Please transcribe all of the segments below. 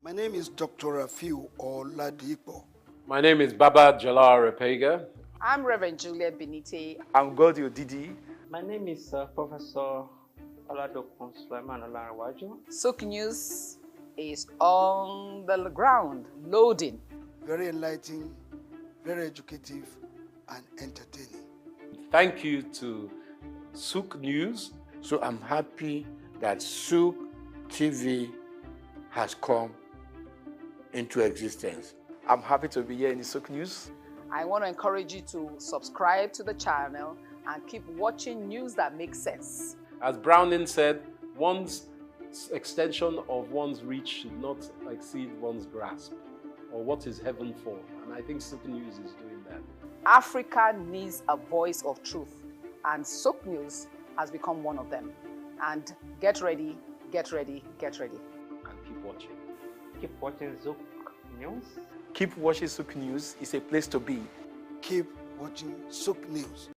My name is Dr. Rafiu or Ladipo. My name is Baba Jalal Repega. I'm Reverend Juliet Binitie. I'm Didi. My name is Professor Oladokun Suleiman. Souq News is on the ground, loading. Very enlightening, very educative, and entertaining. Thank you to Souq News. So I'm happy that Souq TV has come into existence. I'm happy to be here in the Souq News. I want to encourage you to subscribe to the channel and keep watching news that makes sense. As Browning said, one's extension of one's reach should not exceed one's grasp, or what is heaven for. And I think Souq News is doing that. Africa needs a voice of truth, and Souq News has become one of them. And get ready, get ready, get ready. And keep watching. Keep watching Souq News. Keep watching Souq News. It's a place to be. Keep watching Souq News.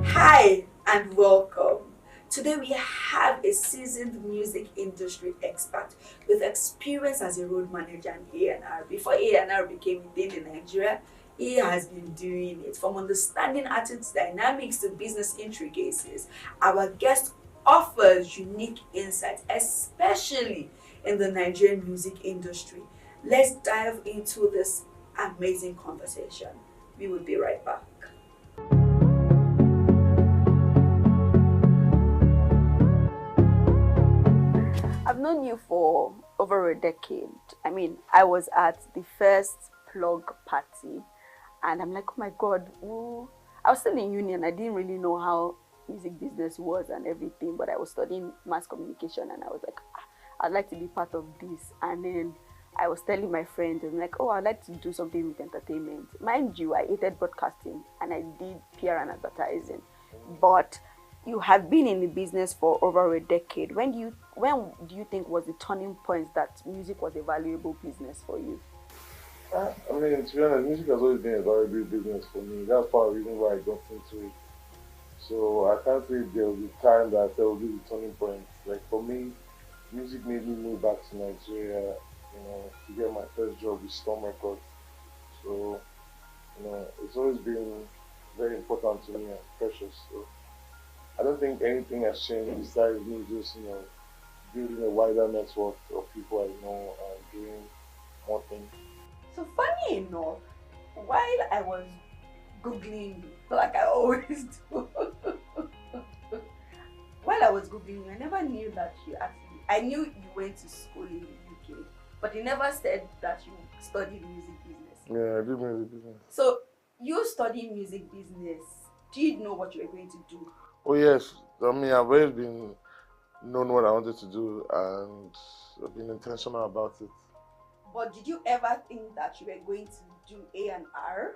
Hi and welcome. Today we have a seasoned music industry expert with experience as a road manager and A&R. Before A&R became a thing in Nigeria, he has been doing it. From understanding artists' dynamics to business intricacies, our guest offers unique insights, especially in the Nigerian music industry. Let's dive into this amazing conversation. We will be right back. I've known you for over a decade. I mean, I was at the first plug party and I'm like, oh my God, ooh. I was still in uni and I didn't really know how music business was and everything, but I was studying mass communication and I was like, I'd like to be part of this. And then I was telling my friends, I'm like, oh, I'd like to do something with entertainment. Mind you, I hated broadcasting and I did PR and advertising, but you have been in the business for over a decade. When do you think was the turning point that music was a valuable business for you? I mean, to be honest, music has always been a very big business for me. That's part of the reason why I got into it. So I can't say there was a time that I felt would be the turning point. Like for me, music made me move back to Nigeria, to get my first job with Storm Records. So, it's always been very important to me and precious. So I don't think anything has changed besides me just, building a wider network of people I know and doing more things. So funny enough, while I was Googling you, like I always do, while I was Googling you, I never knew that I knew you went to school in the UK, but you never said that you studied music business. Yeah, I do music business. So you studying music business, do you know what you were going to do? Oh yes, I mean I've always been known what I wanted to do and I've been intentional about it. But did you ever think that you were going to do A&R?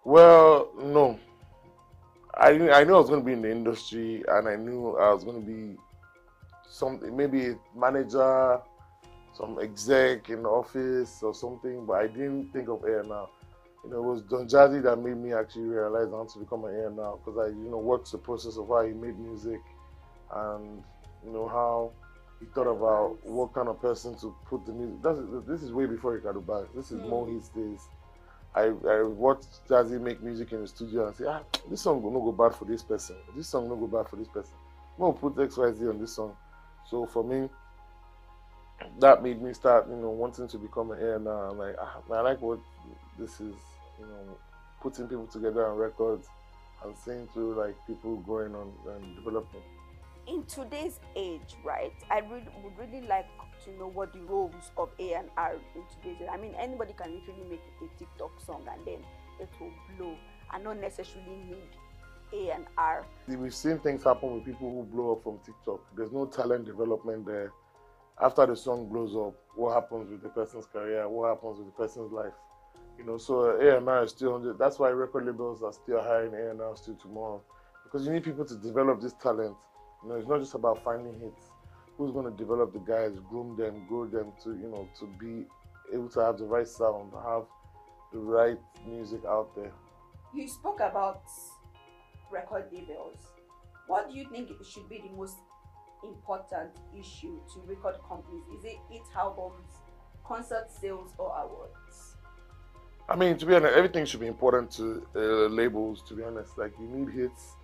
Well, no. I knew I was going to be in the industry and I knew I was going to be something, maybe a manager, some exec in the office or something, but I didn't think of A&R. It was Don Jazzy that made me actually realize I want to become an A&R because I, worked the process of how he made music and, how he thought about what kind of person to put the music. This is way before Ricardo Bag. This is more his days. I watched Jazzy make music in the studio and say, this song will not go bad for this person. This song will not go bad for this person. I'm going to put XYZ on this song. So for me, that made me start, wanting to become an A&R. I'm like, I like what this is, putting people together on records and seeing through like people growing on and developing. In today's age, right, I would really like to know what the roles of A&R in today's age. I mean, anybody can literally make a TikTok song and then it will blow and not necessarily need A&R. We've seen things happen with people who blow up from TikTok. There's no talent development there. After the song blows up, what happens with the person's career? What happens with the person's life? So A&R is still 100. That's why record labels are still hiring A&R still tomorrow, because you need people to develop this talent. It's not just about finding hits. Who's going to develop the guys, groom them, grow them to, to be able to have the right sound, have the right music out there. You spoke about record labels, what do you think should be the most important issue to record companies? Is it albums, concert sales, or awards? I mean, to be honest, everything should be important to labels, to be honest. Like, you need hits.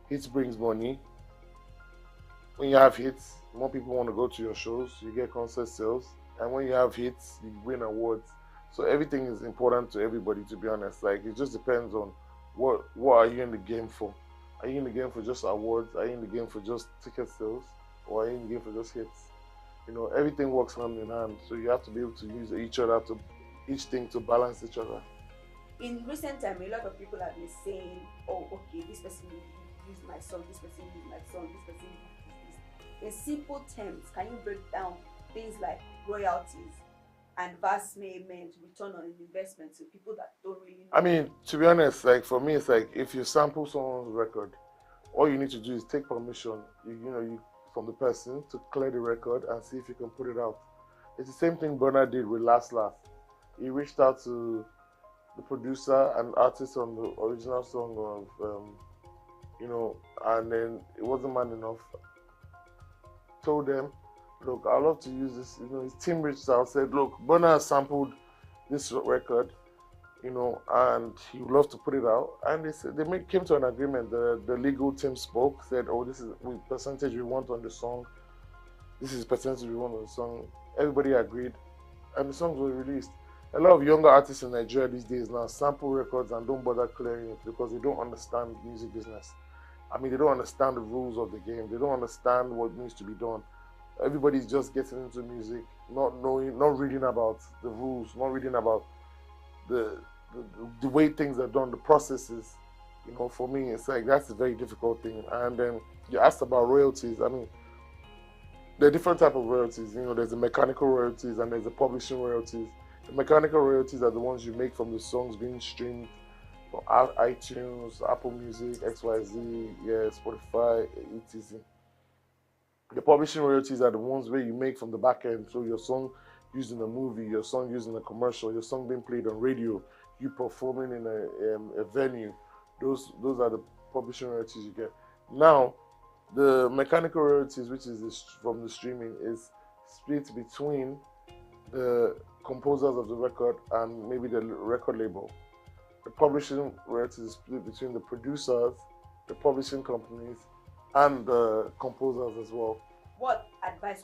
Hits brings money. When you have hits, more people want to go to your shows. You get concert sales. And when you have hits, you win awards. So everything is important to everybody, to be honest. Like, it just depends on what are you in the game for. Are you in the game for just awards? Are you in the game for just ticket sales? Or are you in the game for just hits? You know, everything works hand in hand. So you have to be able to use each thing to balance each other. In recent time, a lot of people have been saying, oh, okay, this person used my song, this person used my song, this person used this. In simple terms, can you break down things like royalties and vast payment, return on investment to people that don't really know? I mean, to be honest, like for me, it's like if you sample someone's record, all you need to do is take permission, from the person to clear the record and see if you can put it out. It's the same thing Bernard did with Last. He reached out to the producer and artist on the original song of, and then it wasn't man enough. Told them, look, I'd love to use this. His team reached out, said, look, Bernard sampled this record, and he would love to put it out. And they said came to an agreement. The legal team spoke, said, oh, this is the percentage we want on the song. This is the percentage we want on the song. Everybody agreed, and the songs were released. A lot of younger artists in Nigeria these days now sample records and don't bother clearing it because they don't understand music business. I mean, they don't understand the rules of the game. They don't understand what needs to be done. Everybody's just getting into music, not reading about the rules, not reading about the way things are done, the processes. For me, it's like that's a very difficult thing. And then you asked about royalties. I mean, there are different types of royalties. There's the mechanical royalties and there's the publishing royalties. The mechanical royalties are the ones you make from the songs being streamed from iTunes, Apple Music, XYZ, Spotify, etc. The publishing royalties are the ones where you make from the back end. So your song used in a movie, your song used in a commercial, your song being played on radio, you performing in a venue. Those are the publishing royalties you get. Now, the mechanical royalties, which is from the streaming, is split between the composers of the record and maybe the record label. The publishing royalties is split between the producers, the publishing companies, and the composers as well. What advice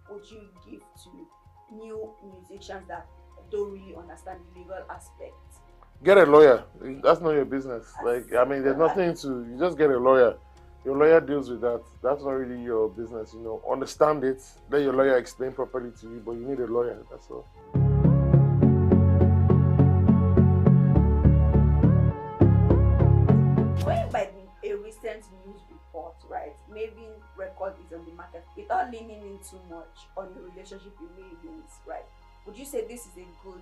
would you give to new musicians that don't really understand the legal aspects? Get a lawyer. That's not your business. There's nothing to. You just get a lawyer. Your lawyer deals with that. That's not really your business. Understand it. Let your lawyer explain properly to you. But you need a lawyer. That's all. Going by a recent news report, right? Maven record is on the market without leaning in too much on your relationship with Mavens, right? Would you say this is a good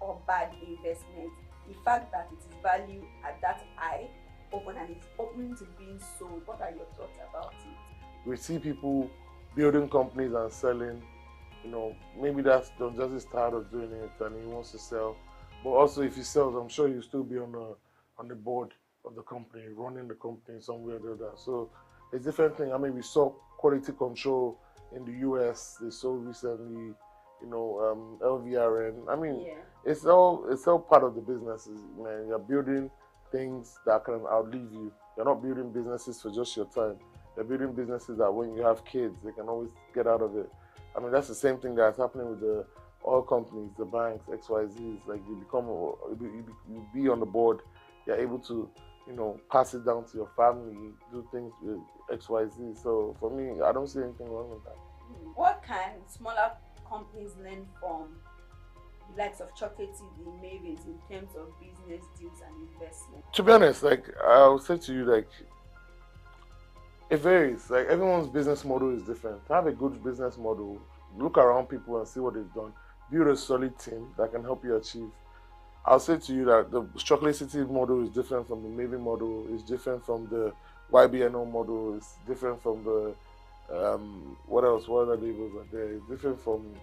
or bad investment? The fact that it is valued at that high, and it's open to being sold. What are your thoughts about it? We see people building companies and selling. Maybe that's Don Jazzy's tired of doing it and he wants to sell. But also, if he sells, I'm sure he'll still be on the board of the company, running the company some way or the other. So it's a different thing. I mean, we saw quality control in the US. They sold recently, LVRN. I mean, it's all part of the business, man. You're building things that can outlive you. You're not building businesses for just your time. You're building businesses that when you have kids, they can always get out of it. I mean, that's the same thing that's happening with the oil companies, the banks, XYZs. Like you be on the board. You're able to, pass it down to your family, do things with XYZ. So for me, I don't see anything wrong with that. What can smaller companies learn from the likes of Chocolate TV, Mavens in terms of business deals and investment? To be honest, I'll say to you, it varies. Everyone's business model is different. To have a good business model, look around people and see what they've done. Build a solid team that can help you achieve. I'll say to you that the Chocolate City model is different from the Maven model, is different from the YBNO model, it's different from the what else? What other labels are there? It's different from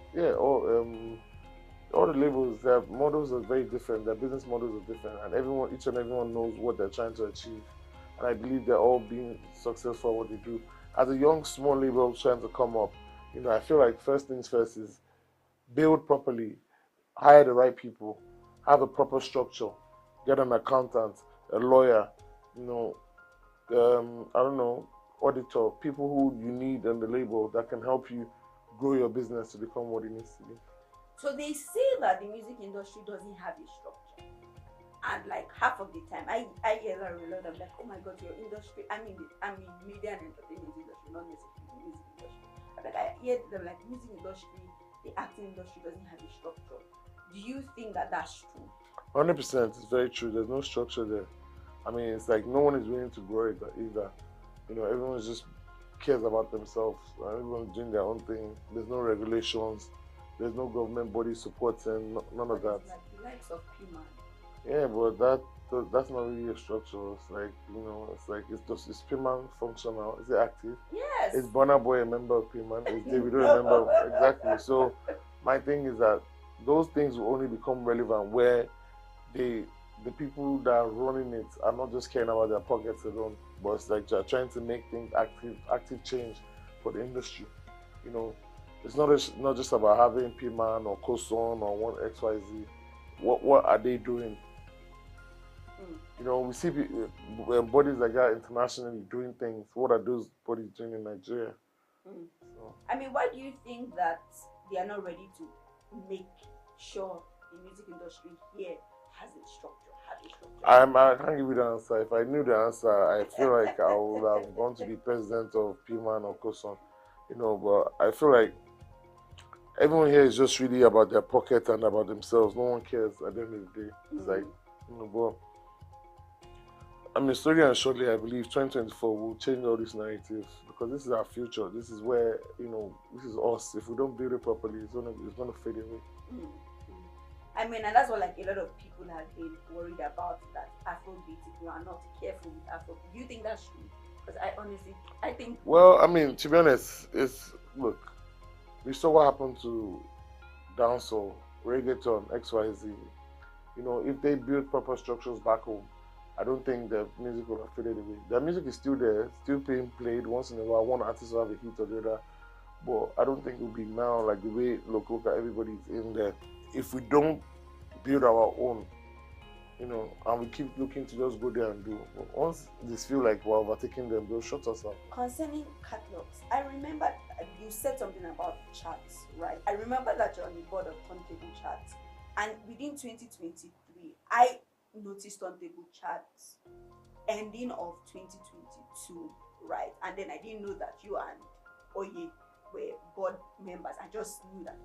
all the labels. Their models are very different. Their business models are different, and each and everyone knows what they're trying to achieve. and I believe they're all being successful at what they do. As a young, small label trying to come up, I feel like first things first is build properly, hire the right people, have a proper structure, get an accountant, a lawyer, I don't know, auditor, people who you need on the label that can help you grow your business to become what it needs to be. So they say that the music industry doesn't have a structure. And like half of the time, I hear that a lot. I'm like, oh my God, your industry, I'm in media and entertainment industry, not necessarily the music industry. But like I hear them like music industry, the acting industry doesn't have a structure. Do you think that that's true? 100%, it's very true. There's no structure there. It's like no one is willing to grow it either. Everyone just cares about themselves. Everyone's doing their own thing. There's no regulations. There's no government body supporting, none of that. It's like the likes of P-Man. Yeah, but that's not really a structure. It's like, is P-Man functional? Is it active? Yes. Is Burna Boy a member of P-Man? Is Davido a member of... Exactly. So my thing is that those things will only become relevant where the people that are running it are not just caring about their pockets alone, but it's like they're trying to make things active change for the industry. It's not just about having P-Man or Koson or one XYZ. What are they doing? We see bodies like that internationally doing things. What are those bodies doing in Nigeria? So. Why do you think that they are not ready to make sure the music industry here has a structure? I can't give you the answer. If I knew the answer, I feel like I would have gone to be president of P-Man or Koson. But I feel like everyone here is just really about their pocket and about themselves. No one cares at the end of the day. It's like, but slowly and shortly, I believe 2024 will change all these narratives because this is our future. This is where, this is us. If we don't build it properly, it's gonna fade away. And that's what like a lot of people have been worried about, that Afrobeat, if you are not careful with Afrobeat. Do you think that's true? Because I think... Well, to be honest, look, we saw what happened to dancehall, reggaeton, XYZ. If they build proper structures back home, I don't think the music will have faded away. The music is still there, still being played once in a while. One artist will have a hit or the other. But I don't think it will be now like the way local everybody's in there. If we don't build our own, and we keep looking to just go there and do, once they feel like we're overtaking them, they'll shut us up. Concerning catalogs, I remember you said something about charts, right? I remember that you're on the board of Turntable Charts, and within 2023, I noticed Turntable Charts ending of 2022, right? And then I didn't know that you and Oye were board members. I just knew that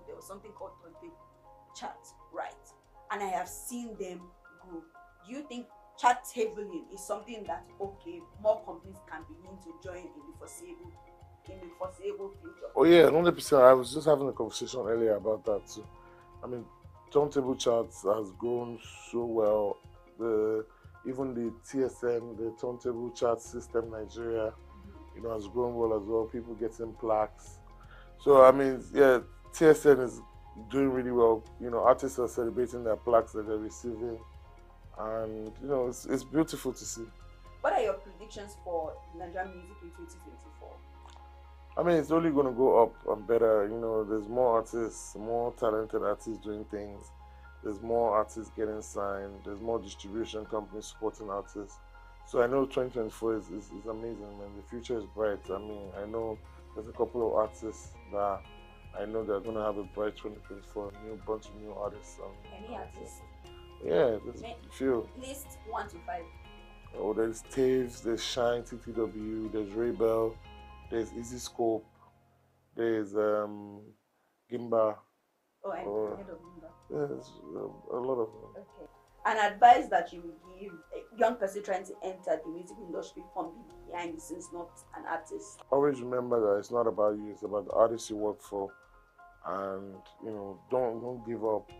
there was something called Turntable Charts, right? And I have seen them grow. Do you think chart tabling is something that more companies can begin to join in the foreseeable future? Oh yeah, 100%. I was just having a conversation earlier about that too. Turntable Charts has grown so well. Even the TSN, the Turntable Chart System Nigeria, has grown well as well. People getting plaques. So yeah, TSN is doing really well. Artists are celebrating their plaques that they're receiving, and it's beautiful to see. What are your predictions for Nigerian music in 2024? It's only going to go up and better. There's more artists, more talented artists doing things. There's more artists getting signed. There's more distribution companies supporting artists. So I know 2024 is amazing, man. The future is bright. I know there's a couple of artists that I know they're going to have a bright 2024. A bunch of new artists. Any artists? Yeah, there's a few. List 1 to 5. Oh, there's Taves, there's Shine, TTW, there's Raybell, there's Easy Scope, there's Gimba. Oh, I heard of Gimba. Yeah, there's a lot of them. Okay. An advice that you would give a young person trying to enter the music industry from behind the scenes, not an artist? Always remember that it's not about you, it's about the artist you work for. And don't give up.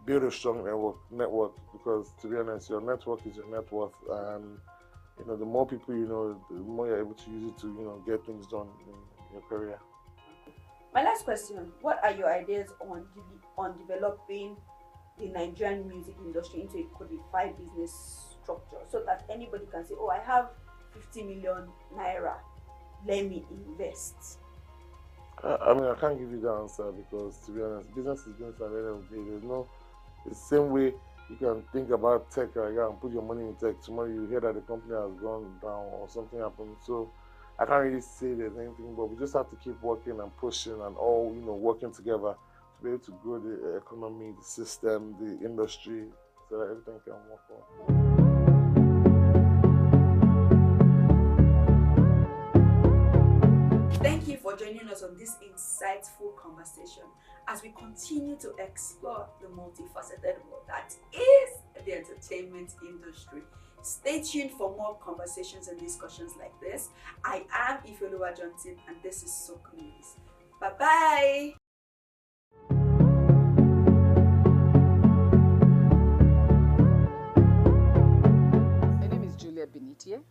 Build a strong network, because to be honest, your network is your net worth, and the more people you know, the more you're able to use it to get things done in your career. My last question: what are your ideas on developing the Nigerian music industry into a codified business structure, so that anybody can say, oh, I have 50 million naira, let me invest? I mean, I can't give you the answer because, to be honest, business is business at the end of the day. There's no, it's the same way you can think about tech, like, and put your money in tech. Tomorrow you hear that the company has gone down or something happened. So I can't really say there's anything, but we just have to keep working and pushing and all, working together to be able to grow the economy, the system, the industry, so that everything can work on. Thank you for joining us on this insightful conversation as we continue to explore the multifaceted world that is the entertainment industry. Stay tuned for more conversations and discussions like this. I am Ifeoluwa Johnson and this is Souq News. Bye-bye. My name is Juliet Binitie.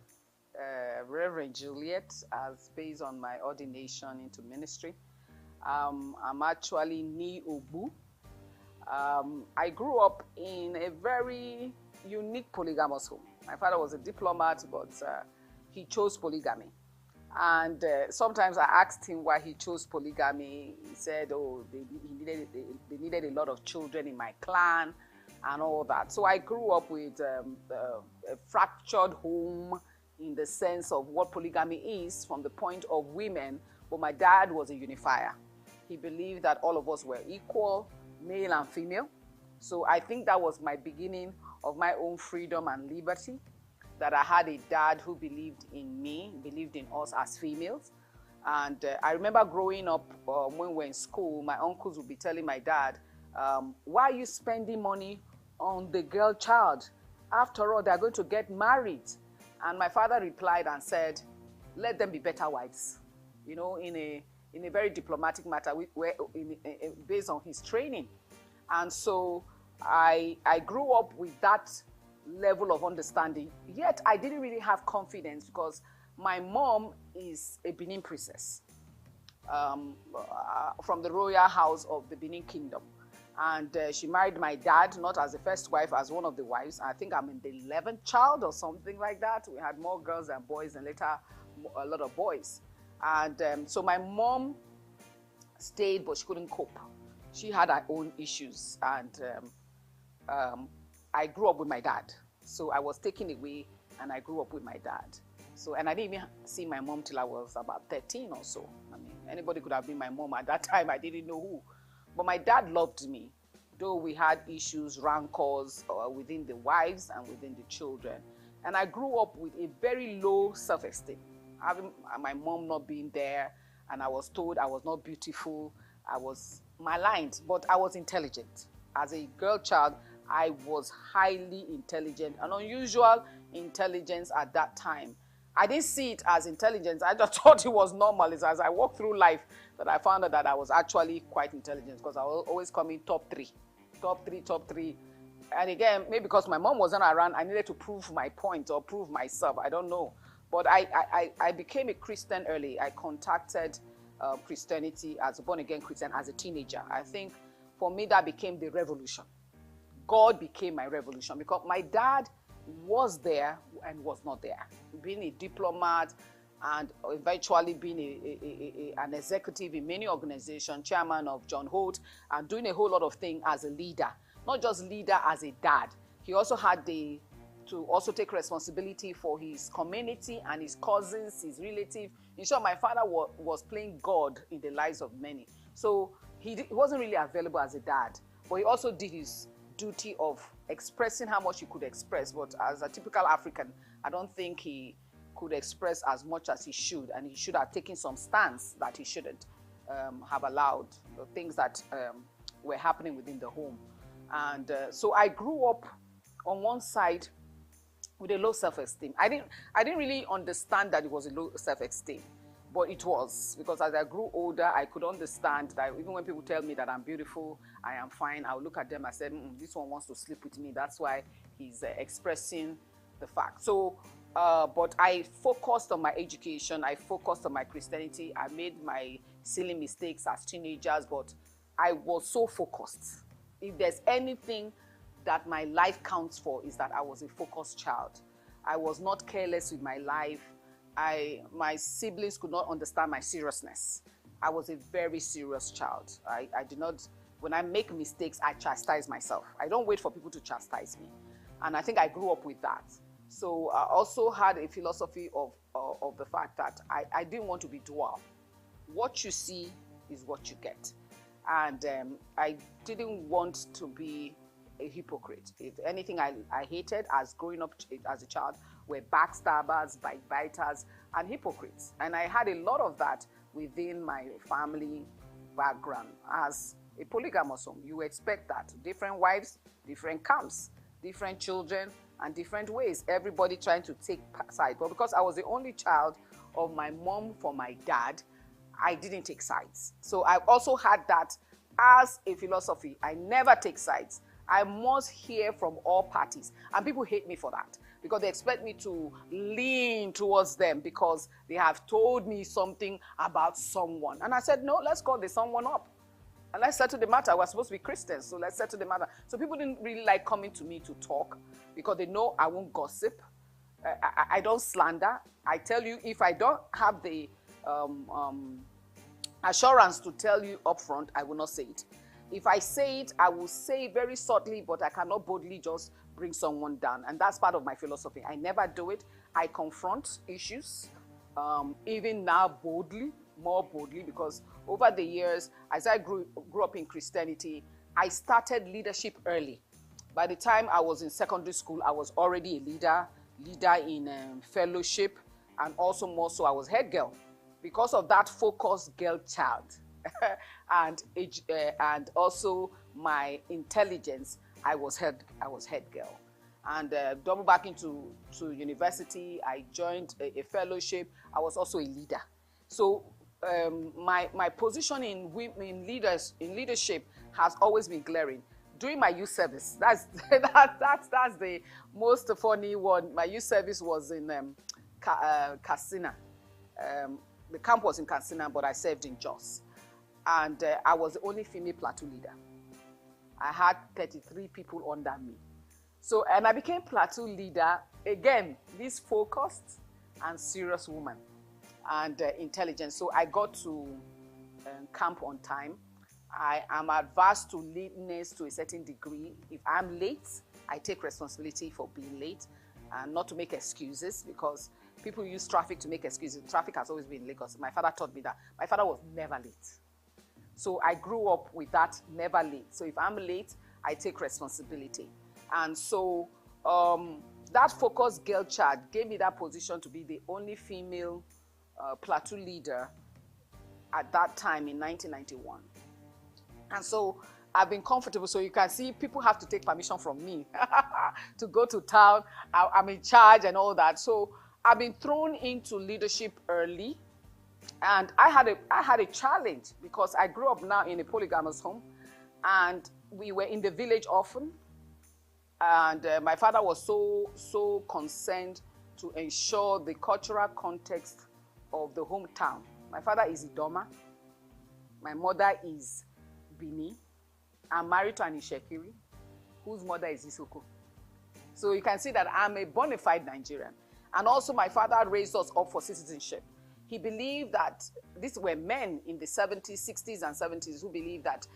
Reverend Juliet, as based on my ordination into ministry. I'm actually Ni Obu. I grew up in a very unique polygamous home. My father was a diplomat, but he chose polygamy. And sometimes I asked him why he chose polygamy. He said, oh, they needed a lot of children in my clan and all that. So I grew up with a fractured home, in the sense of what polygamy is from the point of women, but my dad was a unifier. He believed that all of us were equal, male and female. So I think that was my beginning of my own freedom and liberty, that I had a dad who believed in me, believed in us as females. And I remember growing up when we were in school, my uncles would be telling my dad, why are you spending money on the girl child? After all, they're going to get married. And my father replied and said, let them be better wives, in a very diplomatic matter based on his training. And so I grew up with that level of understanding, yet I didn't really have confidence because my mom is a Benin princess from the royal house of the Benin Kingdom. And she married my dad, not as the first wife, as one of the wives. I think I'm in the 11th child or something like that. We had more girls than boys and later a lot of boys. And so my mom stayed, but she couldn't cope. She had her own issues. And I grew up with my dad. So I was taken away and I grew up with my dad. So, and I didn't even see my mom till I was about 13 or so. I mean, anybody could have been my mom at that time. I didn't know who. But my dad loved me, though we had issues, rancors within the wives and within the children. And I grew up with a very low self-esteem, having my mom not being there, and I was told I was not beautiful. I was maligned, but I was intelligent. As a girl child, I was highly intelligent, and unusual intelligence at that time. I didn't see it as intelligence. I just thought it was normal. It's as I walked through life that I found out that I was actually quite intelligent, because I was always coming top three. And again, maybe because my mom wasn't around, I needed to prove my point or prove myself. I don't know. But I became a Christian early. I contacted Christianity as a born-again Christian as a teenager. I think for me that became the revolution. God became my revolution, because my dad was there and was not there. Being a diplomat and eventually being an executive in many organizations, chairman of John Holt, and doing a whole lot of things as a leader. Not just leader as a dad. He also had to also take responsibility for his community and his cousins, his relatives. In short, my father was playing God in the lives of many. So he wasn't really available as a dad, but he also did his duty of expressing how much he could express. But as a typical African, I don't think he could express as much as he should, and he should have taken some stance that he shouldn't have allowed the things that were happening within the home. And so I grew up on one side with a low self-esteem. I didn't really understand that it was a low self-esteem, but it was, because as I grew older, I could understand that even when people tell me that I'm beautiful, I am fine, I'll look at them and say, this one wants to sleep with me. That's why he's expressing the fact. So, but I focused on my education. I focused on my Christianity. I made my silly mistakes as teenagers, but I was so focused. If there's anything that my life counts for, is that I was a focused child. I was not careless with my life. My siblings could not understand my seriousness. I was a very serious child. I did not, when I make mistakes, I chastise myself. I don't wait for people to chastise me. And I think I grew up with that. So I also had a philosophy of the fact that I didn't want to be dual. What you see is what you get. And I didn't want to be a hypocrite. If anything I hated as growing up as a child were backstabbers, biters, and hypocrites. And I had a lot of that within my family background. As a polygamous home, you expect that. Different wives, different camps, different children, and different ways. Everybody trying to take sides. But because I was the only child of my mom for my dad, I didn't take sides. So I also had that as a philosophy. I never take sides. I must hear from all parties. And people hate me for that because they expect me to lean towards them because they have told me something about someone. And I said, no, let's call the someone up. And let's settle the matter. We're supposed to be Christians, so let's settle the matter. So people didn't really like coming to me to talk because they know I won't gossip. I don't slander. I tell you, if I don't have the assurance to tell you up front, I will not say it. If I say it, I will say very subtly, but I cannot boldly just bring someone down. And that's part of my philosophy. I never do it. I confront issues, even now boldly, more boldly, because over the years, as I grew up in Christianity, I started leadership early. By the time I was in secondary school, I was already a leader in fellowship, and also more so I was head girl. Because of that focused girl child and also my intelligence, I was head girl. And double back into university, I joined a fellowship. I was also a leader. So my position in leadership has always been glaring. During my youth service, that's the most funny one. My youth service was in Katsina. The camp was in Katsina, but I served in Jos. And I was the only female platoon leader. I had 33 people under me. So, and I became platoon leader, again, this focused and serious woman and intelligent. So I got to camp on time. I am adverse to lateness to a certain degree. If I'm late, I take responsibility for being late and not to make excuses, because people use traffic to make excuses. Traffic has always been in Lagos. My father taught me that. My father was never late. So I grew up with that, never late. So if I'm late, I take responsibility. And so that focused girl child gave me that position to be the only female platoon leader at that time in 1991. And so I've been comfortable. So you can see people have to take permission from me to go to town. I'm in charge and all that. So I've been thrown into leadership early. And I had a challenge because I grew up now in a polygamous home, and we were in the village often. And my father was so concerned to ensure the cultural context of the hometown. My father is Idoma. My mother is Bini. I'm married to an Ishekiri, whose mother is Isuku. So you can see that I'm a bona fide Nigerian. And also my father raised us up for citizenship. He believed that these were men in the 70s, 60s, and 70s who believed that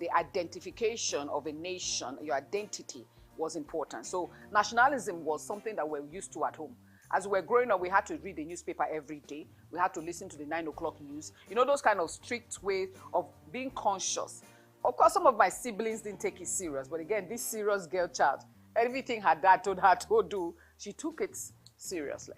the identification of a nation, your identity, was important. So nationalism was something that we're used to at home. As we were growing up, we had to read the newspaper every day. We had to listen to the 9 o'clock news. You know, those kind of strict ways of being conscious. Of course, some of my siblings didn't take it serious. But again, this serious girl child, everything her dad told her to do, she took it seriously.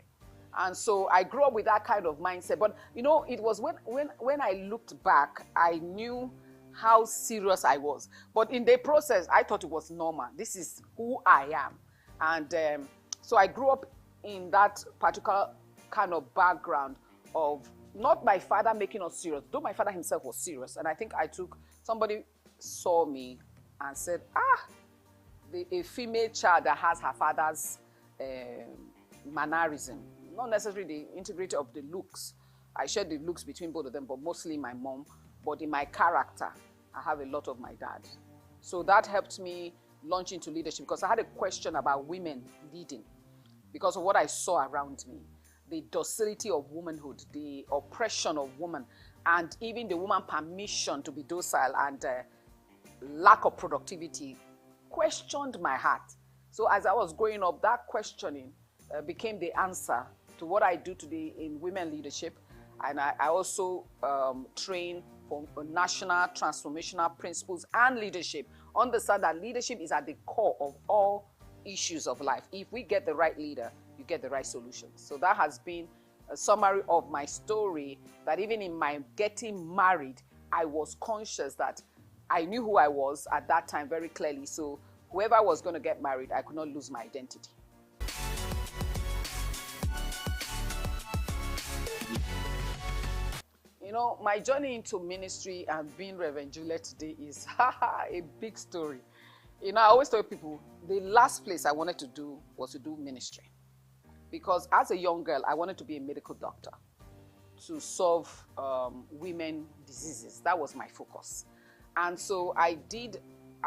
And so I grew up with that kind of mindset. But, you know, it was when I looked back, I knew how serious I was. But in the process, I thought it was normal. This is who I am. And so I grew up in that particular kind of background of not my father making us serious, though my father himself was serious. And I think somebody saw me and said, a female child that has her father's mannerism. Not necessarily the integrity of the looks. I shared the looks between both of them, but mostly my mom. But in my character, I have a lot of my dad. So that helped me launch into leadership because I had a question about women leading. because of what I saw around me. The docility of womanhood, the oppression of woman, and even the woman permission to be docile and lack of productivity questioned my heart. So as I was growing up, that questioning became the answer to what I do today in women leadership. And I also train for national transformational principles and leadership. Understand that leadership is at the core of all issues of life. If we get the right leader, you get the right solution. So that has been a summary of my story, that even in my getting married, I was conscious that I knew who I was at that time very clearly. So whoever was going to get married, I could not lose my identity. You know, my journey into ministry and being Reverend Juliet today is a big story. You know, I always tell people the last place I wanted to do was to do ministry. Because as a young girl, I wanted to be a medical doctor to solve women diseases. That was my focus. And so I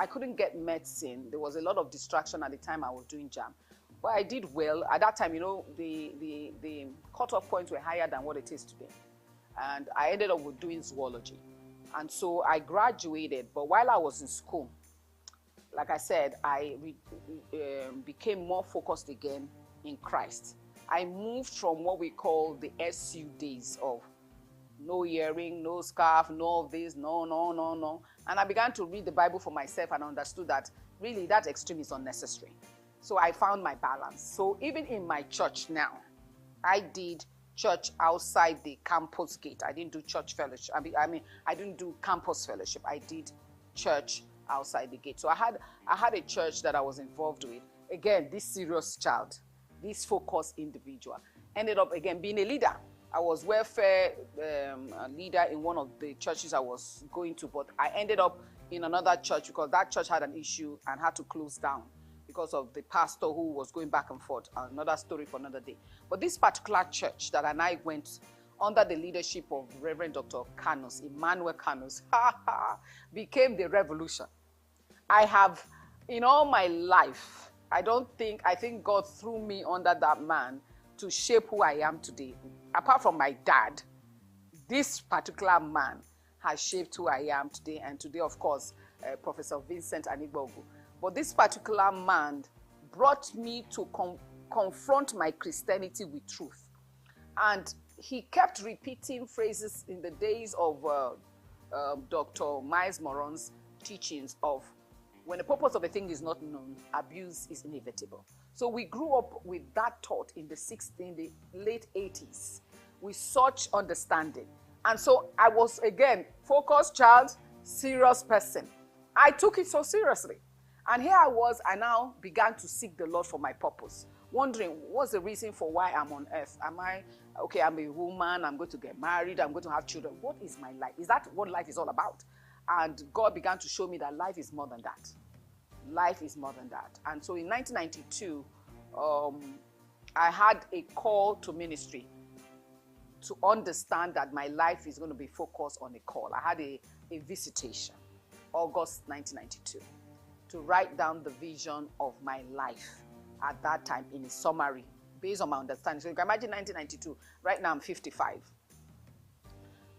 couldn't get medicine. There was a lot of distraction at the time I was doing JAM. But I did well. At that time, you know, the cutoff points were higher than what it is today. And I ended up with doing zoology. And so I graduated, but while I was in school, like I said, I became more focused again in Christ. I moved from what we call the SU days of no earring, no scarf, no of this, no. And I began to read the Bible for myself and understood that really that extreme is unnecessary. So I found my balance. So even in my church now, I did church outside the campus gate. I didn't do church fellowship. I didn't do campus fellowship. I did church outside the gate. So I had a church that I was involved with. Again, this serious child, this focused individual, ended up again being a leader. I was welfare leader in one of the churches I was going to, but I ended up in another church because that church had an issue and had to close down because of the pastor who was going back and forth. Another story for another day. But this particular church that I went under the leadership of Reverend Dr. Kanus, Emmanuel Kanus, became the revolution. I have, in all my life, I think God threw me under that man to shape who I am today. Apart from my dad, this particular man has shaped who I am today. And today, of course, Professor Vincent Anigbogu. But this particular man brought me to confront my Christianity with truth. And he kept repeating phrases in the days of Dr. Miles Moron's teachings of when the purpose of a thing is not known, abuse is inevitable. So we grew up with that thought in the late 80s with such understanding. And so I was, again, focused child, serious person. I took it so seriously. And here I was, I now began to seek the Lord for my purpose, wondering what's the reason for why I'm on earth. I'm a woman, I'm going to get married, I'm going to have children. What is my life? Is that what life is all about? And God began to show me that life is more than that. Life is more than that. And so in 1992, I had a call to ministry to understand that my life is going to be focused on a call. I had a visitation, August 1992, to write down the vision of my life at that time in a summary, based on my understanding. So you can imagine 1992, right now I'm 55.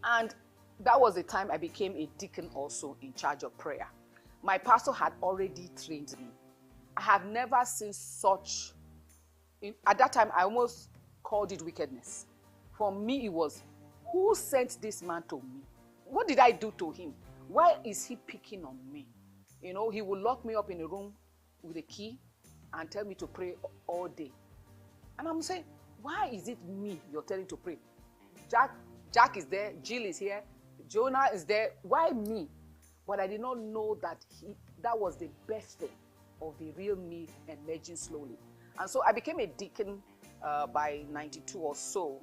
And that was the time I became a deacon also in charge of prayer. My pastor had already trained me. I have never seen such, at that time I almost called it wickedness. For me it was, who sent this man to me? What did I do to him? Why is he picking on me? You know, he would lock me up in a room with a key and tell me to pray all day. And I'm saying, why is it me you're telling to pray? Jack is there, Jill is here, Jonah is there. Why me? But I did not know that that was the best thing of the real me emerging slowly. And so I became a deacon by 92 or so,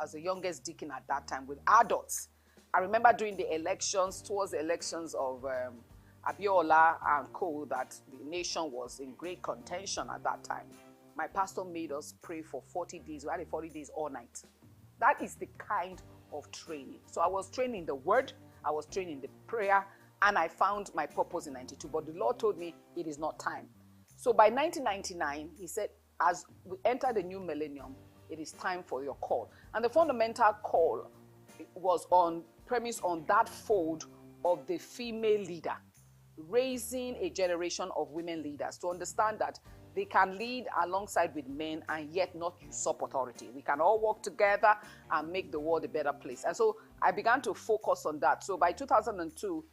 as the youngest deacon at that time with adults. I remember during the elections, towards the elections of Abiola and co, that the nation was in great contention at that time. My pastor made us pray for 40 days. We had a 40 days all night. That is the kind of training. So I was trained in the word, I was trained in the prayer, and I found my purpose in 92. But the Lord told me it is not time. So by 1999, he said, as we enter the new millennium, it is time for your call. And the fundamental call was premise on that fold of the female leader, raising a generation of women leaders to understand that they can lead alongside with men and yet not usurp authority. We can all work together and make the world a better place. And so I began to focus on that. So by 2002,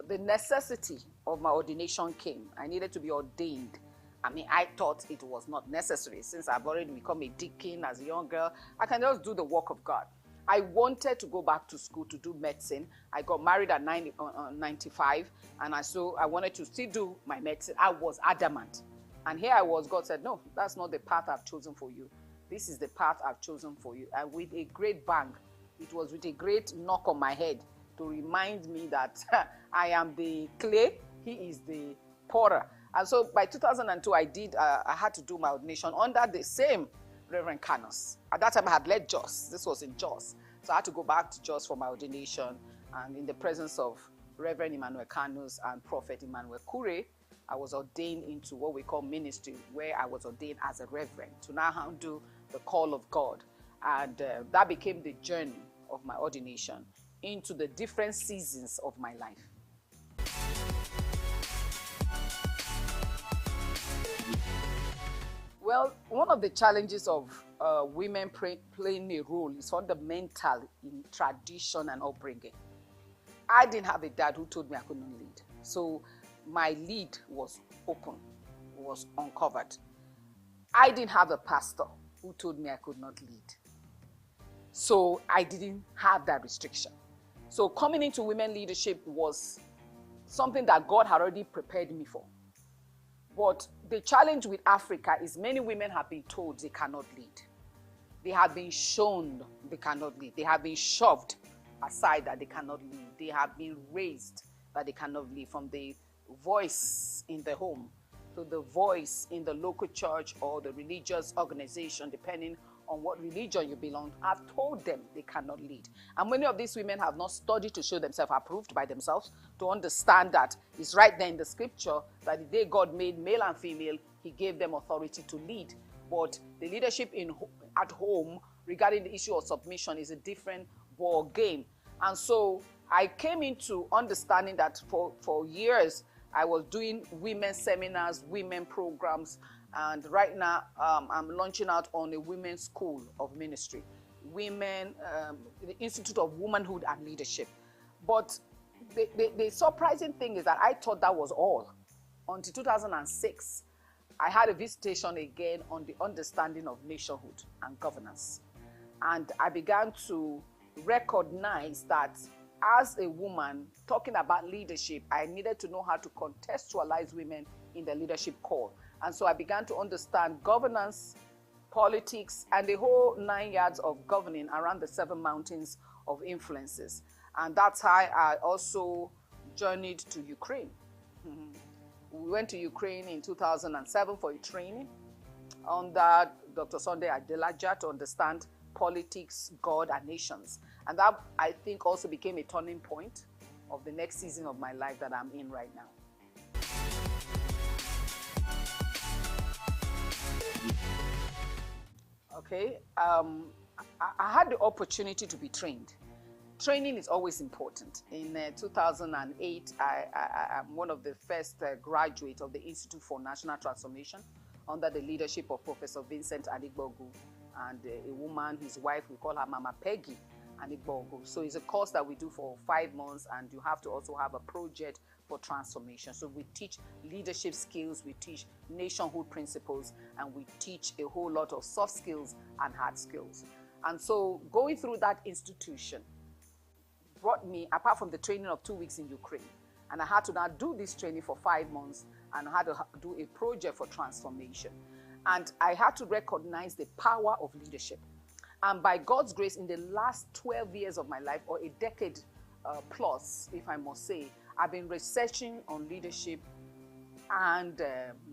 the necessity of my ordination came. I needed to be ordained. I mean, I thought it was not necessary. Since I've already become a deacon as a young girl, I can just do the work of God. I wanted to go back to school to do medicine. I got married at 95, and I wanted to still do my medicine. I was adamant. And here I was, God said, no, that's not the path I've chosen for you. This is the path I've chosen for you. And with a great bang, it was with a great knock on my head to remind me that I am the clay, he is the potter. And so by 2002, I had to do my ordination under the same Reverend Canos. At that time, I had led Jos. This was in Jos. So I had to go back to Jos for my ordination. And in the presence of Reverend Emmanuel Canos and Prophet Emmanuel Kure, I was ordained into what we call ministry, where I was ordained as a reverend to now handle the call of God. And that became the journey of my ordination into the different seasons of my life. Well, one of the challenges of women playing a role is fundamental in tradition and upbringing. I didn't have a dad who told me I couldn't lead. So my lead was open, was uncovered. I didn't have a pastor who told me I could not lead. So I didn't have that restriction. So coming into women leadership was something that God had already prepared me for. But the challenge with Africa is many women have been told they cannot lead. They have been shown they cannot lead. They have been shoved aside that they cannot lead. They have been raised that they cannot lead, from the voice in the home to the voice in the local church or the religious organization, depending on what religion you belong to. I've told them they cannot lead. And many of these women have not studied to show themselves approved by themselves, to understand that it's right there in the scripture that the day God made male and female, he gave them authority to lead. But the leadership at home regarding the issue of submission is a different ball game. And so I came into understanding that for years, I was doing women seminars, women programs, and right now I'm launching out on a women's school of ministry, the Institute of Womanhood and Leadership. But the surprising thing is that I thought that was all. Until 2006, I had a visitation again on the understanding of nationhood and governance. And I began to recognize that as a woman talking about leadership, I needed to know how to contextualize women in the leadership call. And so I began to understand governance, politics, and the whole 9 yards of governing around the 7 mountains of influences. And that's how I also journeyed to Ukraine. We went to Ukraine in 2007 for a training under Dr. Sunday Adelaja to understand politics, God, and nations. And that, I think, also became a turning point of the next season of my life that I'm in right now. Okay, I had the opportunity to be trained. Training is always important. In 2008, I'm one of the first graduates of the Institute for National Transformation under the leadership of Professor Vincent Adigbogu and a woman, his wife, we call her Mama Peggy Adigbogu. So it's a course that we do for 5 months, and you have to also have a project for transformation. So we teach leadership skills, we teach nationhood principles, and we teach a whole lot of soft skills and hard skills. And so going through that institution brought me, apart from the training of 2 weeks in Ukraine, and I had to now do this training for 5 months, and I had to do a project for transformation. And I had to recognize the power of leadership. And by God's grace, in the last 12 years of my life, or a decade plus, if I must say, I've been researching on leadership and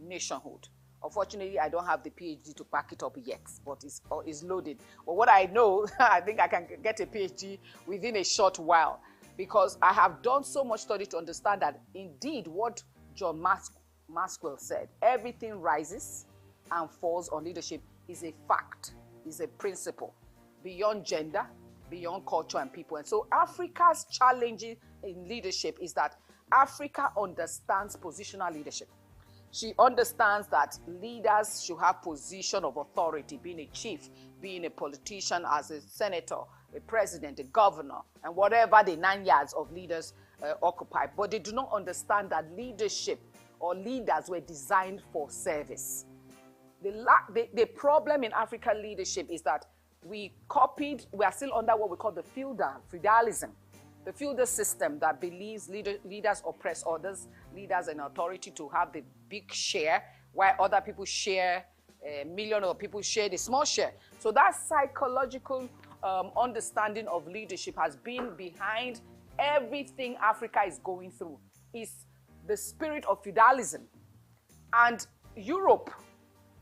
nationhood. Unfortunately, I don't have the PhD to back it up yet, but it's loaded. But what I know, I think I can get a PhD within a short while, because I have done so much study to understand that indeed what John Maxwell said, everything rises and falls on leadership is a fact, is a principle, beyond gender, beyond culture and people. And so Africa's challenge in leadership is that Africa understands positional leadership. She understands that leaders should have position of authority, being a chief, being a politician, as a senator, a president, a governor, and whatever the 9 years of leaders occupy. But they do not understand that leadership or leaders were designed for service. The problem in African leadership is that we are still under what we call the feudalism. The feudal system that believes leaders oppress others, leaders in authority to have the big share, while other people share, a million of people share the small share. So that psychological understanding of leadership has been behind everything Africa is going through. It's the spirit of feudalism. And Europe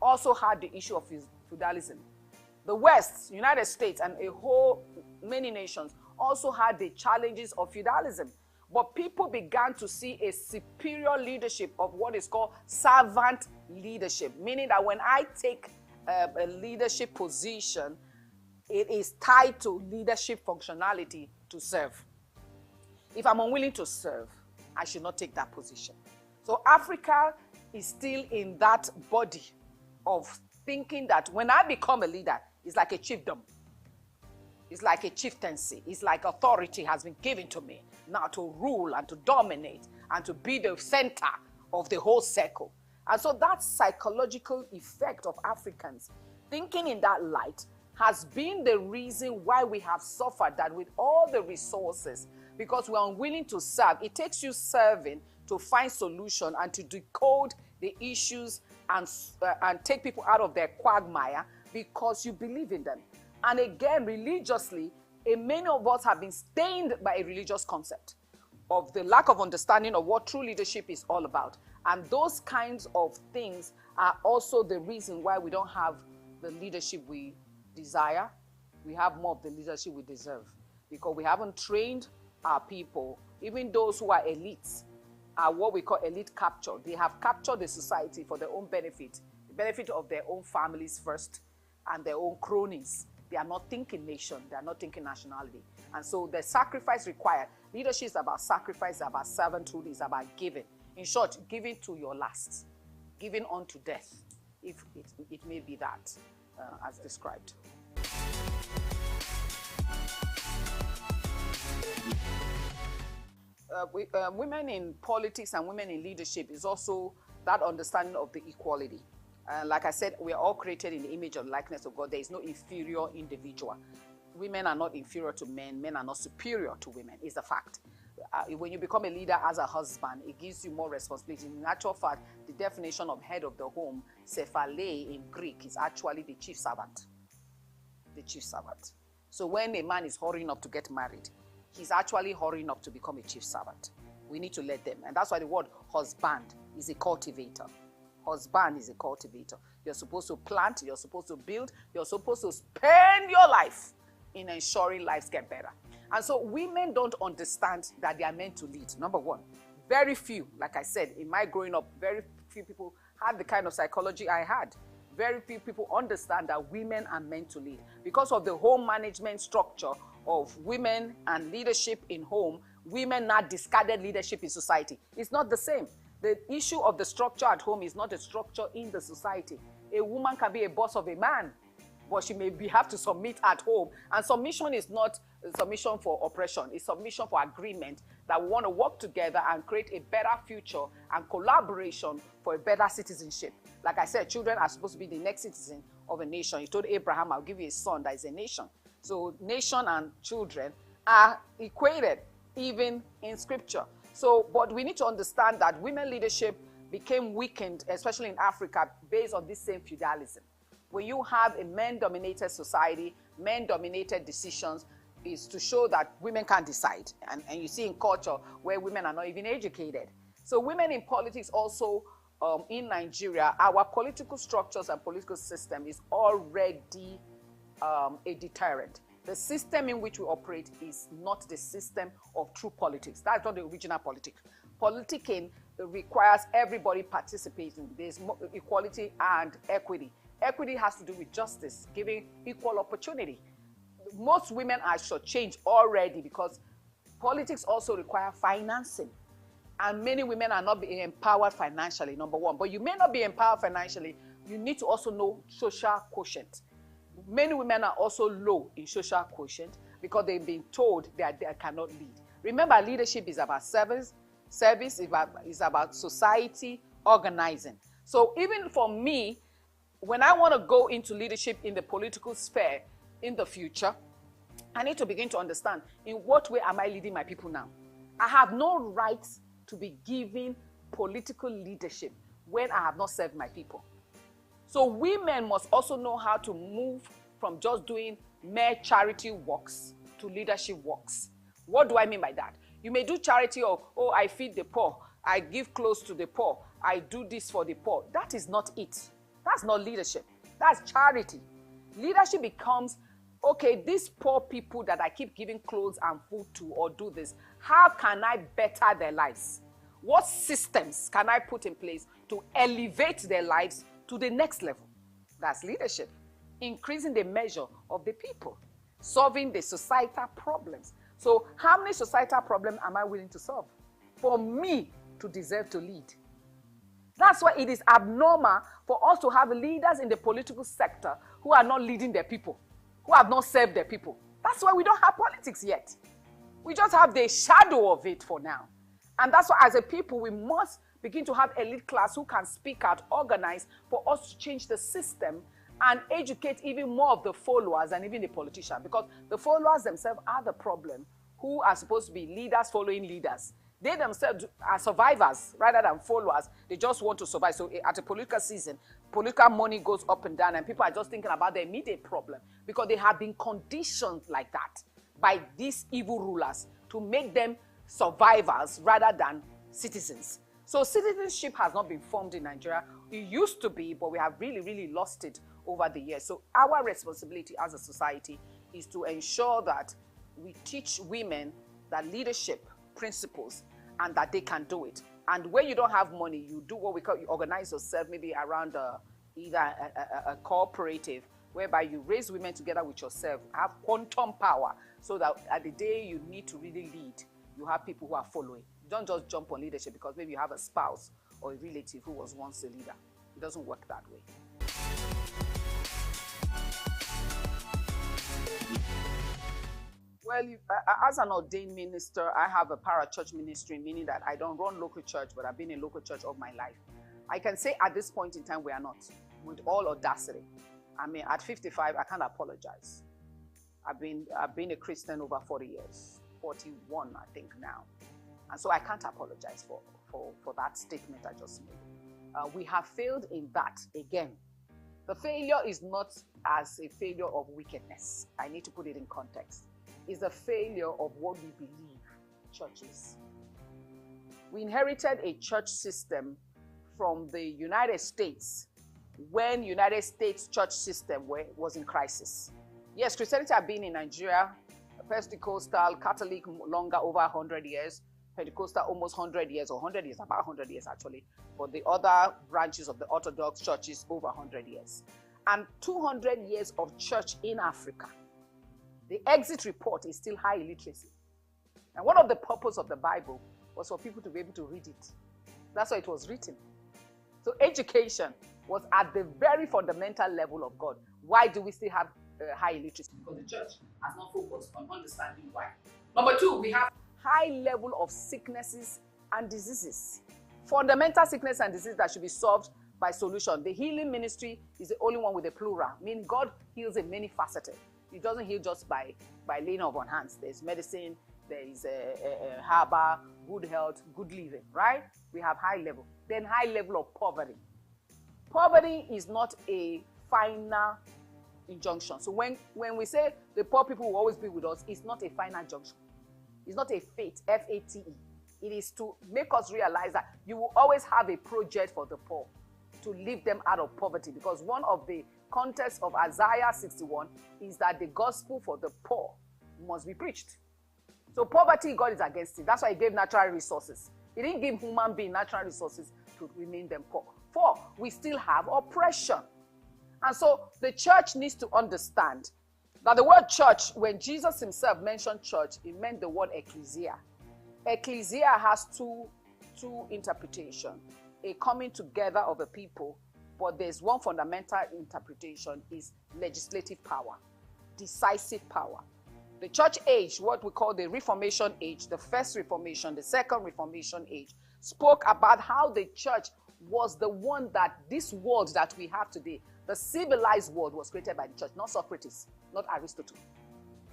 also had the issue of feudalism. The West, United States, and many nations also had the challenges of feudalism. But people began to see a superior leadership of what is called servant leadership, meaning that when I take a leadership position, it is tied to leadership functionality to serve. If I'm unwilling to serve, I should not take that position. So Africa is still in that body of thinking that when I become a leader, it's like a chiefdom. It's like a chieftaincy. It's like authority has been given to me now to rule and to dominate and to be the center of the whole circle. And so that psychological effect of Africans thinking in that light has been the reason why we have suffered that with all the resources, because we're unwilling to serve. It takes you serving to find solution and to decode the issues and take people out of their quagmire because you believe in them. And again, religiously, many of us have been stained by a religious concept of the lack of understanding of what true leadership is all about. And those kinds of things are also the reason why we don't have the leadership we desire. We have more of the leadership we deserve because we haven't trained our people, even those who are elites, are what we call elite capture. They have captured the society for their own benefit, the benefit of their own families first and their own cronies. They are not thinking nation. They are not thinking nationality. And so the sacrifice required. Leadership is about sacrifice, about servanthood, is about giving. In short, giving to your last. Giving unto death, if it may be that, as described. Women in politics and women in leadership is also that understanding of the equality. Like I said, we are all created in the image and likeness of God. There is no inferior individual. Women are not inferior to men. Men are not superior to women. It's a fact. When you become a leader as a husband, it gives you more responsibility. In actual fact, the definition of head of the home, cephale in Greek, is actually the chief servant. The chief servant. So when a man is hurrying up to get married, he's actually hurrying up to become a chief servant. We need to let them. And that's why the word husband is a cultivator. Husband is a cultivator. You're supposed to plant, you're supposed to build, you're supposed to spend your life in ensuring lives get better. And so women don't understand that they are meant to lead. Number one, very few, like I said, in my growing up, very few people had the kind of psychology I had. Very few people understand that women are meant to lead. Because of the home management structure of women and leadership in home, women now discarded leadership in society. It's not the same. The issue of the structure at home is not the structure in the society. A woman can be a boss of a man, but she may have to submit at home. And submission is not submission for oppression. It's submission for agreement that we want to work together and create a better future and collaboration for a better citizenship. Like I said, children are supposed to be the next citizen of a nation. He told Abraham, I'll give you a son that is a nation. So nation and children are equated, even in scripture. So, but we need to understand that women leadership became weakened, especially in Africa, based on this same feudalism. When you have a men-dominated society, men-dominated decisions, is to show that women can't decide. And you see in culture where women are not even educated. So women in politics also, in Nigeria, our political structures and political system is already a deterrent. The system in which we operate is not the system of true politics. That's not the original politics. Politicking, requires everybody participating. There's equality and equity. Equity has to do with justice, giving equal opportunity. Most women are shortchanged already because politics also require financing. And many women are not being empowered financially, number one. But you may not be empowered financially. You need to also know social quotient. Many women are also low in social quotient because they've been told that they cannot lead. Remember, leadership is about service is about society organizing. So even for me, when I want to go into leadership in the political sphere in the future, I need to begin to understand in what way am I leading my people now? I have no right to be giving political leadership when I have not served my people. So women must also know how to move from just doing mere charity works to leadership works. What do I mean by that? You may do charity of, oh, I feed the poor, I give clothes to the poor, I do this for the poor. That is not it. That's not leadership. That's charity. Leadership becomes, okay, these poor people that I keep giving clothes and food to or do this, how can I better their lives? What systems can I put in place to elevate their lives to the next level? That's leadership. Increasing the measure of the people, solving the societal problems. So how many societal problems am I willing to solve for me to deserve to lead? That's why it is abnormal for us to have leaders in the political sector who are not leading their people, who have not served their people. That's why we don't have politics yet. We just have the shadow of it for now. And that's why as a people, we must begin to have elite class who can speak out, organize for us to change the system and educate even more of the followers and even the politicians, because the followers themselves are the problem, who are supposed to be leaders following leaders. They themselves are survivors rather than followers. They just want to survive. So at a political season, political money goes up and down and people are just thinking about the immediate problem because they have been conditioned like that by these evil rulers to make them survivors rather than citizens. So citizenship has not been formed in Nigeria. It used to be, but we have really, really lost it over the years. So our responsibility as a society is to ensure that we teach women that leadership principles and that they can do it. And when you don't have money, you do what we call, you organize yourself maybe around either a cooperative whereby you raise women together with yourself, have quantum power, so that at the day you need to really lead, you have people who are following. You don't just jump on leadership because maybe you have a spouse or a relative who was once a leader. It doesn't work that way. Well, as an ordained minister, I have a parachurch ministry, meaning that I don't run local church, but I've been in local church all my life. I can say at this point in time, we are not, with all audacity. I mean, at 55, I can't apologize. I've been a Christian over 40 years, 41, I think now. And so I can't apologize for that statement I just made. We have failed in that again. The failure is not as a failure of wickedness. I need to put it in context. It's a failure of what we believe churches. We inherited a church system from the United States when United States church system was in crisis. Yes, Christianity has been in Nigeria, Pentecostal, Catholic longer, over 100 years, Pentecostal almost 100 years, or 100 years, about 100 years actually, but the other branches of the Orthodox churches over 100 years. And 200 years of church in Africa. The exit report is still high illiteracy. And one of the purposes of the Bible was for people to be able to read it. That's why it was written. So education was at the very fundamental level of God. Why do we still have high illiteracy? Because the church has not focused on understanding why. Number two, we have high level of sicknesses and diseases. Fundamental sickness and disease that should be solved by solution. The healing ministry is the only one with a plural, meaning God heals in many faceted. He doesn't heal just by laying on hands. There's medicine, there is a herbal, good health, good living, right? We have high level. Then high level of poverty. Poverty is not a final injunction. So when we say the poor people will always be with us, it's not a final junction. It's not a fate, F-A-T-E. It is to make us realize that you will always have a project for the poor to lift them out of poverty, because one of the contexts of Isaiah 61 is that the gospel for the poor must be preached. So poverty, God is against it. That's why he gave natural resources. He didn't give human being natural resources to remain them poor. 4, we still have oppression. And so the church needs to understand that the word church, when Jesus himself mentioned church, he meant the word ecclesia. Ecclesia has two interpretations. A coming together of a people, but there's one fundamental interpretation is legislative power, decisive power. The church age, what we call the Reformation age, the first Reformation, the second Reformation age, spoke about how the church was the one that this world that we have today, the civilized world, was created by the church, not Socrates, not Aristotle.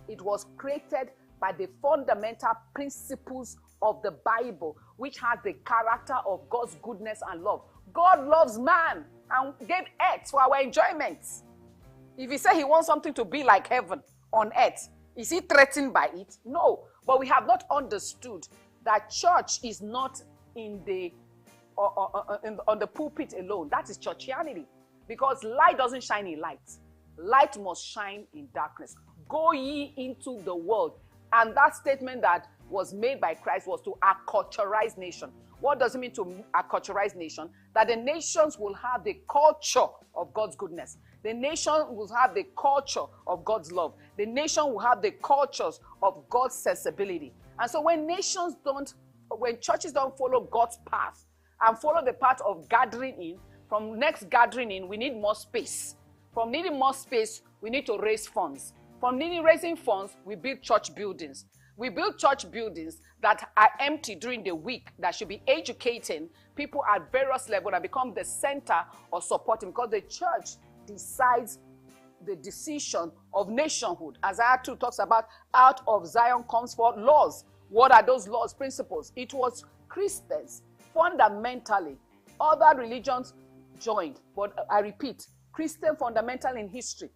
It was created by the fundamental principles of the Bible, which has the character of God's goodness and love. God loves man and gave earth for our enjoyment. If he said he wants something to be like heaven on earth, is he threatened by it? No. But we have not understood that church is not in the on the pulpit alone. That is churchianity. Because light doesn't shine in light. Light must shine in darkness. Go ye into the world. And that statement that was made by Christ was to acculturize nation. What does it mean to acculturize nation? That the nations will have the culture of God's goodness. The nation will have the culture of God's love. The nation will have the cultures of God's sensibility. And so when churches don't follow God's path and follow the path of gathering in, from next gathering in, we need more space. From needing more space, we need to raise funds. From raising funds, we build church buildings. We build church buildings that are empty during the week, that should be educating people at various levels and become the center of supporting, because the church decides the decision of nationhood. Isaiah 2 talks about out of Zion comes forth laws. What are those laws, principles? It was Christians, fundamentally. Other religions joined, but I repeat, Christian fundamental in history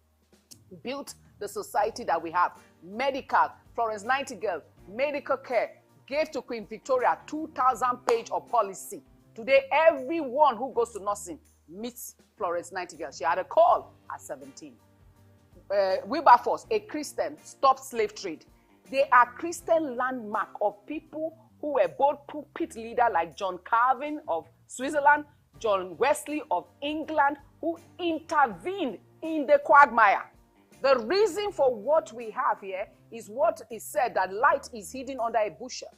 built the society that we have. Medical, Florence Nightingale, medical care, gave to Queen Victoria 2,000 pages of policy. Today, everyone who goes to nursing meets Florence Nightingale. She had a call at 17. Wilberforce, a Christian, stopped slave trade. They are Christian landmark of people who were both pulpit leaders like John Calvin of Switzerland, John Wesley of England, who intervened in the quagmire. The reason for what we have here is what is said, that light is hidden under a bushel.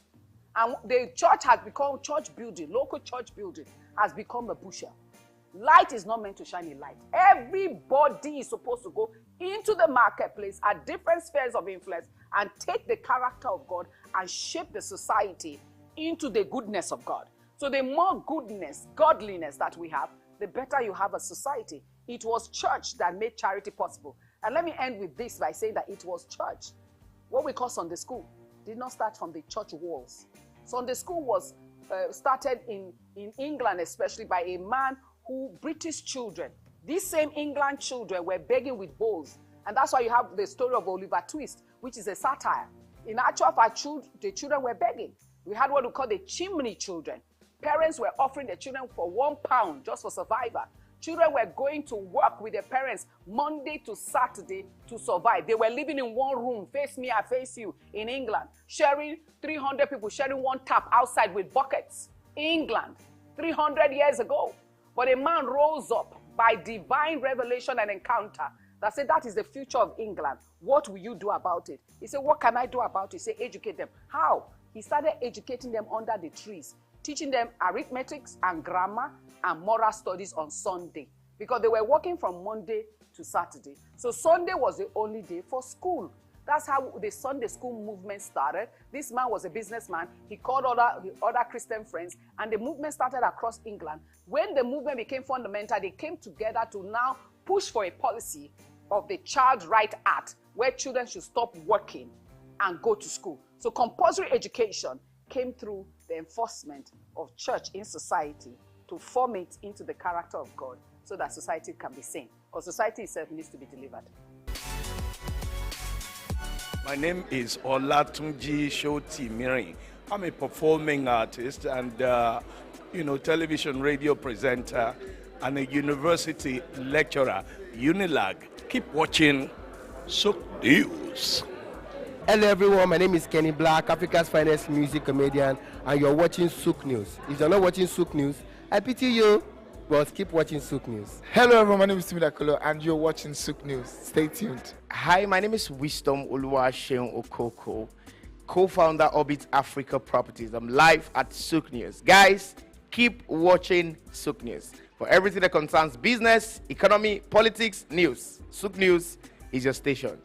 And the church has become church building, local church building has become a bushel. Light is not meant to shine in light. Everybody is supposed to go into the marketplace at different spheres of influence and take the character of God and shape the society into the goodness of God. So the more goodness, godliness that we have, the better you have a society. It was church that made charity possible. And let me end with this by saying that it was church. What we call Sunday school did not start from the church walls. Sunday school was started in England, especially by a man who, British children, these same England children were begging with bowls. And that's why you have the story of Oliver Twist, which is a satire. In actual fact, the children were begging. We had what we call the chimney children. Parents were offering their children for £1 just for survival. Children were going to work with their parents Monday to Saturday to survive. They were living in one room, face me, I face you, in England, sharing 300 people, sharing one tap outside with buckets. England, 300 years ago. But a man rose up by divine revelation and encounter that said, that is the future of England. What will you do about it? He said, what can I do about it? He said, educate them. How? He started educating them under the trees, teaching them arithmetics and grammar and moral studies on Sunday, because they were working from Monday to Saturday. So Sunday was the only day for school. That's how the Sunday school movement started. This man was a businessman. He called other Christian friends, and the movement started across England. When the movement became fundamental, they came together to now push for a policy of the Child Right Act, where children should stop working and go to school. So compulsory education came through the enforcement of church in society to form it into the character of God, so that society can be sane. Because society itself needs to be delivered. My name is Olatunji Shoti Miri. I'm a performing artist and, television radio presenter and a university lecturer, Unilag. Keep watching Souq News. Hello everyone, my name is Kenny Black, Africa's finest music comedian, and you're watching Souq News. If you're not watching Souq News, I pity you, but keep watching Souq News. Hello everyone, my name is Timi Dakolo, and you're watching Souq News. Stay tuned. Hi, my name is Wisdom Oluwaseun Okoko, co-founder Orbit Africa Properties. I'm live at Souq News. Guys, keep watching Souq News for everything that concerns business, economy, politics, news. Souq News is your station.